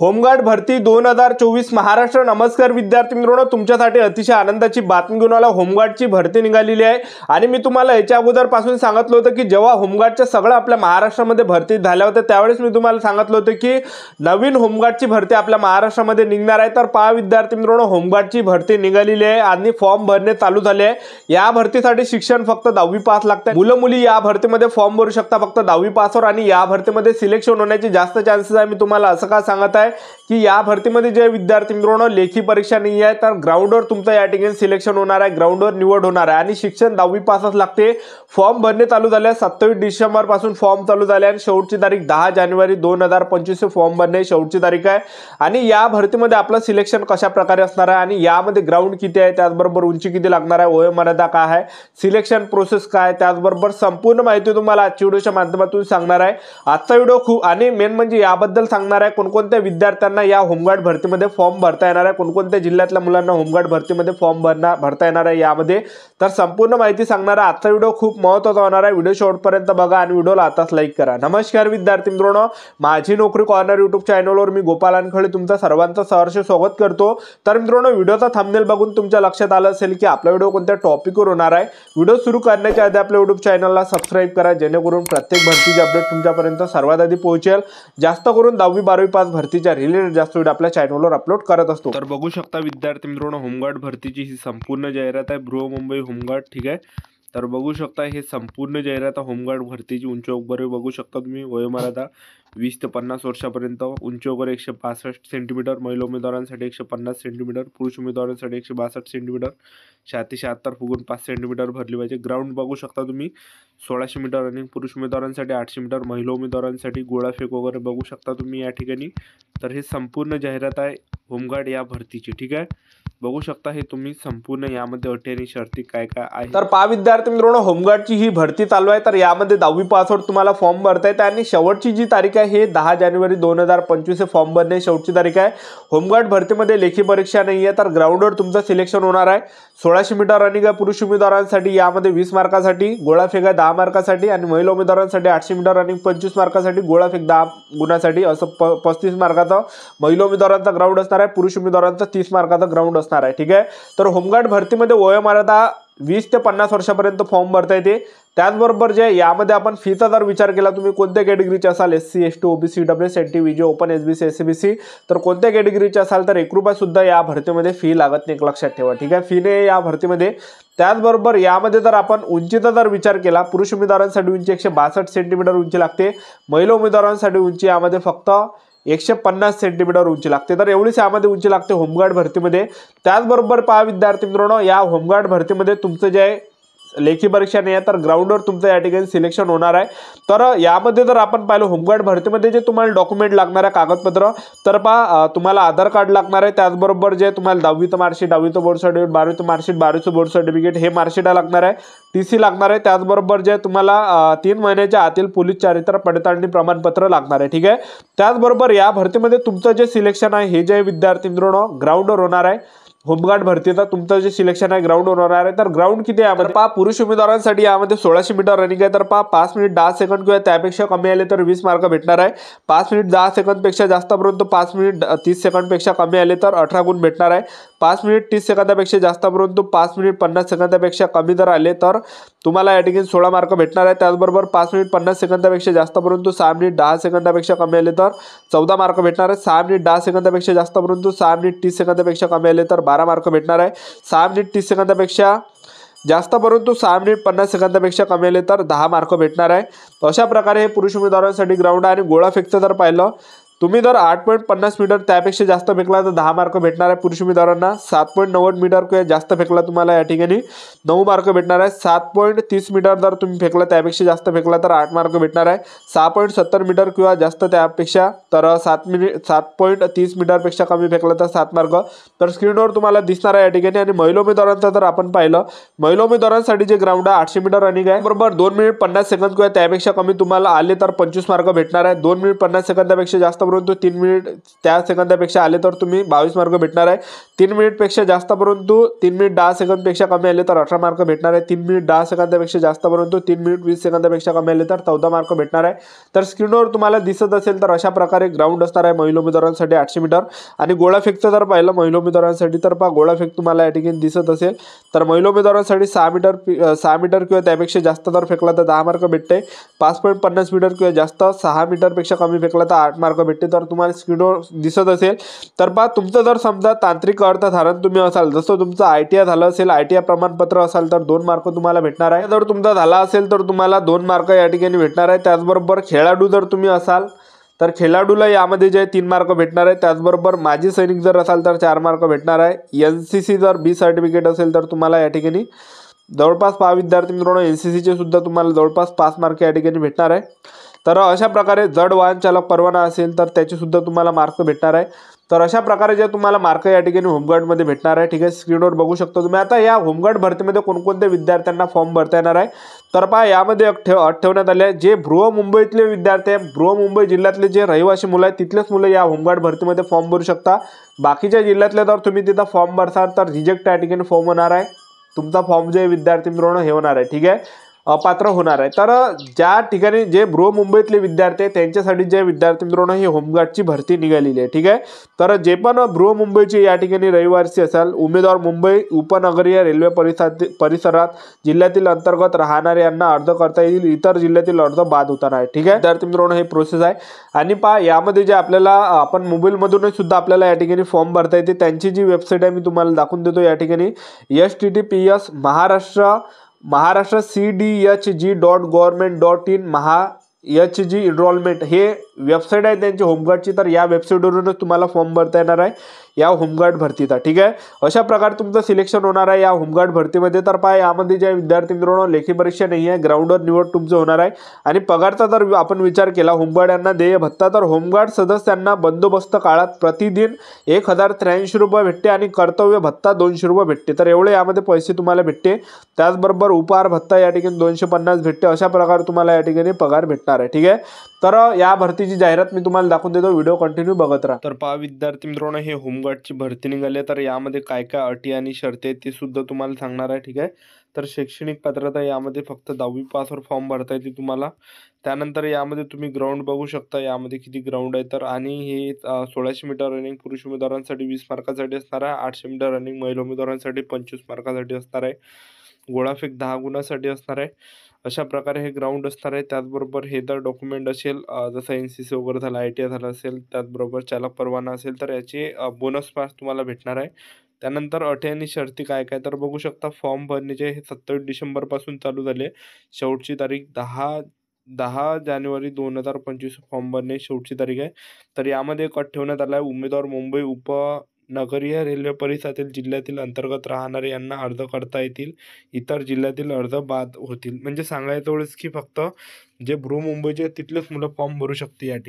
Home guard भरती 2024 महाराष्ट्र। नमस्कार विद्यार्थी मित्रांनो, तुमच्यासाठी अतिशय आनंदाची बातमी घेऊन आला। होमगार्डची भरती निघालेली आहे आणि मी तुम्हाला याच्या अगोदरपासून सांगितलं होतं की जेव्हा होमगार्डच्या सगळं आपल्या महाराष्ट्रामध्ये भरती झाल्या होत्या त्यावेळेस मी तुम्हाला सांगितलं होतं की नवीन होमगार्डची भरती आपल्या महाराष्ट्रामध्ये निघणार आहे। तर पहा विद्यार्थी मित्रांनो, होमगार्डची भरती निघालेली आहे आणि फॉर्म भरणे चालू झाले आहे। या भरतीसाठी शिक्षण फक्त 10वी पास लागते। मुलं मुली या भरतीमध्ये फॉर्म भरू शकता फक्त 10वी पासवर आणि या भरतीमध्ये सिलेक्शन होण्याचे जास्त चान्सेस आहे। मी तुम्हाला असं का सांगत आहे की या भरतीमध्ये जे विद्यार्थी मित्रांनो लेखी परीक्षा नाही आहे तर ग्राउंडवर तुमचं या ठिकाणी सिलेक्शन होणार आहे, ग्राउंडवर निवड होणार आहे आणि शिक्षण 10वी पासच लागते। फॉर्म भरणे चालू झाले 27 डिसेंबर पासून फॉर्म चालू झाले आणि शेवटची तारीख 10 जानेवारी 2025 फॉर्म भरणे शेवटची तारीख आहे। आणि या भरतीमध्ये आपलं सिलेक्शन कशा प्रकारे असणार आहे आणि यामध्ये ग्राउंड किती आहे, त्याचबरोबर उंची किती लागणार आहे, वयोमर्यादा काय आहे, सिलेक्शन प्रोसेस काय, त्याचबरोबर संपूर्ण माहिती तुम्हाला आजच्या व्हिडिओच्या माध्यमातून सांगणार आहे। आजचा व्हिडिओ खूप आणि मेन म्हणजे याबद्दल सांगणार आहे कोणकोणत्या विद्यार्थ्यांना या होमगार्ड भरतीमध्ये फॉर्म भरता येणार आहे, कोणकोणत्या जिल्ह्यातल्या मुलांना होमगार्ड भरतीमध्ये फॉर्म भरता येणार आहे यामध्ये, तर संपूर्ण माहिती सांगणार आहे। आजचा व्हिडिओ खूप महत्त्वाचा होणार आहे। व्हिडिओ शेवटपर्यंत बघा आणि व्हिडिओला आताच लाईक करा। नमस्कार विद्यार्थी मित्रांनो, माझी नोकरी कॉर्नर यूट्यूब चॅनलवर मी गोपाल अनखळे तुमचं सर्वांचं सहर्ष स्वागत करतो। तर मित्रांनो, व्हिडिओचा थंबनेल बघून तुमच्या लक्षात आलं असेल की आपला व्हिडिओ कोणत्या टॉपिकवर होणार आहे। व्हिडिओ सुरू करण्याच्या आधी आपल्या यूट्यूब चॅनलला सबस्क्राइब करा जेणेकरून प्रत्येक भरतीचे अपडेट तुमच्यापर्यंत सर्वात आधी पोहोचेल। जास्त करून 10वी 12वी पास भरतीच्या रिलेटेड जास्त व्हिडिओ आपल्या चॅनलवर अपलोड करत असतो। तर बघू शकता विद्यार्थी मित्रांनो, होमगार्ड भरतीची ही संपूर्ण जाहिरात आहे, बृहमुंबई होमगार्ड। ठीक आहे, तर बघू शकता हे संपूर्ण जाहिरात होमगार्ड भरतीची। उंची वगैरे बघू शकता तुम्ही, वयोमर्यादा 20 ते 50 वर्षापर्यंत, उंची वगैरे 165 सेंटीमीटर, महिला उमेदवारांसाठी 150 सेंटीमीटर, पुरुष उमेदवारांसाठी 162 सेंटीमीटर, छाती 76 फुगून 5 सेंटीमीटर भरली पाहिजे। ग्राउंड बघू शकता तुम्ही 1600 मीटर रनिंग, पुरुष उमेदवारांसाठी 800 मीटर, महिला उमेदवारांसाठी गोळाफेक वगैरे बघू शकता तुम्ही या ठिकाणी। तर हे संपूर्ण जाहिरात आहे होमगार्ड या भरतीची। ठीक आहे, बघू शकता हे तुम्ही संपूर्ण यामध्ये अटी आणि शर्ती काय काय आहे। तर पहा विद्यार्थी मित्रांनो, होमगार्डची ही भरती चालू आहे। तर यामध्ये 10वी पासवर तुम्हाला फॉर्म भरता येते आणि शेवटची जी तारीख आहे हे 10 जानेवारी 2025 फॉर्म भरणे शेवटची तारीख आहे। होमगार्ड भरतीमध्ये लेखी परीक्षा नाही आहे तर ग्राउंडवर तुमचं सिलेक्शन होणार आहे। 1600 मीटर रनिंग आहे पुरुष उमेदवारांसाठी, यामध्ये 20 मार्कासाठी, गोळाफेक आहे 10 मार्कासाठी आणि महिला उमेदवारांसाठी 800 मीटर रनिंग 25 मार्कासाठी, गोळाफेक 10 गुणासाठी, असं 35 मार्काचा महिला उमेदवारांचा ग्राउंड असणार आहे, पुरुष उमेदवारांचा 30 मार्काचा ग्राउंड असणार आहे। ठीक आहे, तर होमगार्ड भरतीमध्ये वयोमर्यादा 20 ते 50 वर्षापर्यंत फॉर्म भरता येते। त्याचबरोबर जे यामध्ये आपण फीचा जर विचार केला, तुम्ही कोणत्या कॅटेगरीचे असाल, SC ST OBC EWS NT VJ open SBC SCBC, तर कोणत्या कॅटेगरीचे असाल तर 1 रुपया सुद्धा या भरतीमध्ये फी लागत नाही, एक लक्षात ठेवा। ठीक आहे, फीने या भरतीमध्ये। त्याचबरोबर यामध्ये जर आपण उंचीचा जर विचार केला, पुरुष उमेदवारांसाठी उंची 162 सेंटीमीटर उंची लागते, महिला उमेदवारांसाठी उंची यामध्ये फक्त 150 सेंटीमीटर उंची लागते। तर एवढीच यामध्ये उंची लागते होमगार्ड भरतीमध्ये। त्याचबरोबर पहा विद्यार्थी मित्रांनो, या होमगार्ड भरतीमध्ये तुमचं जे आहे लेखी परीक्षा नाही आहे तर ग्राउंडवर तुमचं या ठिकाणी सिलेक्शन होणार आहे। तर यामध्ये जर आपण पाहिलं होमगार्ड भरतीमध्ये जे तुम्हाला डॉक्युमेंट लागणार आहे कागदपत्र, तर पहा तुम्हाला आधार कार्ड लागणार आहे, त्याचबरोबर जे तुम्हाला 10वीचं मार्कशीट, 10वीचं बोर्ड सर्टिफिकेट, 12वीचं मार्कशीट, 12वीचं बोर्ड सर्टिफिकेट हे मार्कशीट लागणार आहे, TC लागणार आहे, त्याचबरोबर जे तुम्हाला 3 महिन्याच्या आतील पोलीस चारित्र्य पडताळणी प्रमाणपत्र लागणार आहे। ठीक आहे, त्याचबरोबर या भरतीमध्ये तुमचं जे सिलेक्शन आहे हे जे विद्यार्थी मित्रांनो ग्राउंडवर होणार आहे। होमगार्ड भरतीचं तुमचं जे सिलेक्शन आहे ग्राउंडवर होणार आहे। तर ग्राउंड किती आहे यामध्ये पहा, पुरुष उमेदवारांसाठी यामध्ये 1600 मीटर रनिंग आहे, तर पहा 5 मिनिट 10 सेकंद किंवा त्यापेक्षा कमी आले तर 20 मार्क भेटणार आहे। 5 मिनिट 10 सेकंदपेक्षा जास्त, परंतु 5 मिनिट 30 सेकंदपेक्षा कमी आले तर 18 गुण भेटणार आहे। 5 मिनिट 30 सेकंदापेक्षा जास्त, परंतु 5 मिनिट 50 सेकंदापेक्षा कमी जर आले तर तुम्हाला या ठिकाणी 16 मार्क भेटणार आहे। त्याचबरोबर 5 मिनिट 50 सेकंदापेक्षा जास्त, परंतु 6 मिनिट 10 सेकंदापेक्षा कमी आले तर 14 मार्क भेटणार आहे। 6 मिनिट 10 सेकंदापेक्षा जास्त, परंतु 6 मिनिट 30 सेकंदापेक्षा कमी आले तर 12 मार्क भेटणार आहे। 6 मिनिट 30 सेकंदापेक्षा जास्त, परंतु 6 मिनिट 50 सेकंदापेक्षा कमी आले तर 10 मार्क भेटणार आहे। अशा प्रकारे हे पुरुष उमेदवारांसाठी ग्राउंड आहे। आणि गोळाफेकचं जर पाहिलं, तुम्ही जर 8.50 मीटर त्यापेक्षा जास्त फेकला तर 10 मार्क भेटणार आहे पुरुष उमेदवारांना। 7.90 मीटर किंवा जास्त फेकला तुम्हाला या ठिकाणी 9 मार्क भेटणार आहे। 7.30 मीटर जर तुम्ही फेकला त्यापेक्षा जास्त फेकला तर 8 मार्क भेटणार आहे। 6.70 मीटर किंवा जास्त त्यापेक्षा तर 7.30 मीटरपेक्षा कमी फेकला तर 7 मार्क। तर स्क्रीनवर तुम्हाला दिसणार आहे या ठिकाणी। आणि महिला उमेदवारांचं जर आपण पाहिलं, महिला उमेदवारांसाठी जे ग्राउंड आहे 800 मीटर रनिंग आहे, बरोबर 2 मिनिट 50 सेकंद किंवा त्यापेक्षा कमी तुम्हाला आले तर 25 मार्क भेटणार आहे। 2 मिनिट 50 सेकंदापेक्षा जास्त, परंतु 3 मिनिट त्या सेकंदापेक्षा आले तर तुम्ही 22 मार्क भेटणार आहे. 3 मिनिटपेक्षा जास्त परंतु 3 मिनिट 10 सेकंदपेक्षा कमी आले तर 18 मार्क भेटणार आहे. 3 मिनिट 10 सेकंदापेक्षा जास्त परंतु 3 मिनिट 20 सेकंदापेक्षा कमी आले तर 14 मार्क भेटणार आहे. तर स्क्रीनवर तुम्हाला दिसत असेल तर अशा प्रकारे ग्राउंड असणार आहे महिला उमेदवारांसाठी 800 मीटर. आणि गोळाफेकचं जर पाहिलं महिला उमेदवारांसाठी तर गोळाफेक तुम्हाला या ठिकाणी दिसत असेल तर महिला उमेदवारांसाठी 6 मीटर किंवा त्यापेक्षा जास्त जर फेकला तर 10 मार्क भेटते. 5.50 मीटर किंवा जास्त 6 मीटरपेक्षा कमी फेकला तर 8 मार्क भेटते. तर तुम्हाला स्क्रीनवर दिसत असेल तर तुमचं जर समजा तांत्रिक अर्थधारण तुम्ही असाल, जसं तुमचं ITI झालं असेल, ITI प्रमाणपत्र असाल तर 2 मार्क तुम्हाला भेटणार आहे. जर तुमचा झाला असेल तर तुम्हाला 2 मार्क या ठिकाणी भेटणार आहे. त्याचबरोबर खेळाडू जर तुम्ही असाल तर खेळाडूला यामध्ये जे 3 मार्क भेटणार आहे. त्याचबरोबर माजी सैनिक जर असाल तर 4 मार्क भेटणार आहे. NCC जर B सर्टिफिकेट असेल तर तुम्हाला या ठिकाणी जवळपास 5 विद्यार्थी मित्रांनो NCCचे सुद्धा तुम्हाला जवळपास 5 मार्क या ठिकाणी भेटणार आहे. तर अशा प्रकारे जड वाहन चालक परवाना असेल तर त्याचे सुद्धा तुम्हाला मार्क भेटणार आहे. तर अशा प्रकारे जे तुम्हाला मार्क या ठिकाणी होमगार्डमध्ये भेटणार आहे. ठीक आहे, स्क्रीनवर बघू शकता तुम्ही. आता या होमगार्ड भरतीमध्ये कोणकोणत्या विद्यार्थ्यांना फॉर्म भरता येणार आहे तर यामध्ये ठेवण्यात आले आहे जे बृहमुंबईतले विद्यार्थी आहे, बृहमुंबई जिल्ह्यातले जे रहिवासी मुलं आहेत तिथलेच मुलं या होमगार्ड भरतीमध्ये फॉर्म भरू शकता. बाकीच्या जिल्ह्यातले जर तुम्ही तिथं फॉर्म भरसाल तर रिजेक्ट या ठिकाणी फॉर्म होणार आहे. तुमचा फॉर्म जे विद्यार्थी मित्रांनो हे होणार आहे. ठीक आहे, अपात्र होणार आहे. तर ज्या ठिकाणी जे बृहमुंबईतले विद्यार्थी आहेत त्यांच्यासाठी जे विद्यार्थी मित्रांनो ही होमगार्डची भरती निघालेली आहे. ठीक आहे, तर जे पण बृहमुंबईचे या ठिकाणी रहिवासी असाल, उमेदवार मुंबई उपनगरीय रेल्वे परिसरात जिल्ह्यातील अंतर्गत राहणारे यांना अर्ज करता येईल. इतर जिल्ह्यातील अर्ज बाद होणार आहे. ठीक आहे विद्यार्थी मित्रांनो, हे प्रोसेस आहे. आणि यामध्ये जे आपल्याला आपण मोबाईलमधूनच सुद्धा आपल्याला या ठिकाणी फॉर्म भरता येते. त्यांची जी वेबसाईट आहे मी तुम्हाला दाखवून देतो या ठिकाणी https Maharashtra cdhg.government.in HG enrolment हे वेबसाईट आहे त्यांची होमगार्डची. तर या वेबसाईटवरूनच तुम्हाला फॉर्म भरता येणार आहे या होमगार्ड भरतीचा. ठीक आहे, अशा प्रकारे तुमचं सिलेक्शन होणार आहे या होमगार्ड भरतीमध्ये. तर यामध्ये जे विद्यार्थी मित्रांनो लेखी परीक्षा नाही आहे, ग्राउंडवर निवड तुमचं होणार आहे. आणि पगारचा जर आपण विचार केला होमगार्ड यांना देय भत्ता तर होमगार्ड सदस्यांना बंदोबस्त काळात प्रतिदिन 1083 रुपये भेटते आणि कर्तव्य भत्ता 200 रुपये भेटते. तर एवढे यामध्ये पैसे तुम्हाला भेटते. त्याचबरोबर उपहार भत्ता या ठिकाणी 250 भेटते. अशा प्रकारे तुम्हाला या ठिकाणी पगार भेटणार आहे. ठीक आहे, तर या भरतीची जाहिरात मी तुम्हाला दाखवून देतो, व्हिडिओ कंटिन्यू बघत राहा. तर विद्यार्थी मित्रांनो हे होमगार्डची भरती निघाली तर यामध्ये काय काय अटी आणि शर्ती आहेत ते सुद्धा तुम्हाला सांगणार आहे. ठीक आहे, तर शैक्षणिक पात्रता यामध्ये फक्त 10वी पासवर फॉर्म भरता येते तुम्हाला. त्यानंतर यामध्ये तुम्ही ग्राउंड बघू शकता, यामध्ये किती ग्राउंड आहे तर. आणि हे 1600 मीटर रनिंग पुरुष उमेदवारांसाठी 20 मार्कासाठी असणार आहे. 800 मीटर रनिंग महिला उमेदवारांसाठी 25 मार्कासाठी असणार आहे. गोळाफेक 10 गुणासाठी असणार आहे. अशा प्रकारे हे ग्राउंड असणार आहे. त्याचबरोबर हे जर डॉक्युमेंट असेल जसं NCC वगैरे झालं, ITI झालं असेल, त्याचबरोबर चालक परवाना असेल तर याचे बोनस पास तुम्हाला भेटणार आहे. त्यानंतर अटी आणि शर्ती काय काय तर बघू शकता. फॉर्म भरण्याचे हे 27 डिसेंबरपासून चालू झाले. शेवटची तारीख 10 जानेवारी 2025 फॉर्म भरणे शेवटची तारीख आहे. तर यामध्ये एक अट ठेवण्यात आला आहे, उमेदवार मुंबई उपनगरीय रेल्वे परिसरातील जिल्ह्यातील अंतर्गत राहणारे यांना अर्ज करता येतील. इतर जिल्ह्यातील अर्ज बाद होतील. म्हणजे सांगायचं एवढंच की फक्त जे बृहमुंबईचे तिथलेच मुलं फॉर्म भरू शकते या ठिकाणी.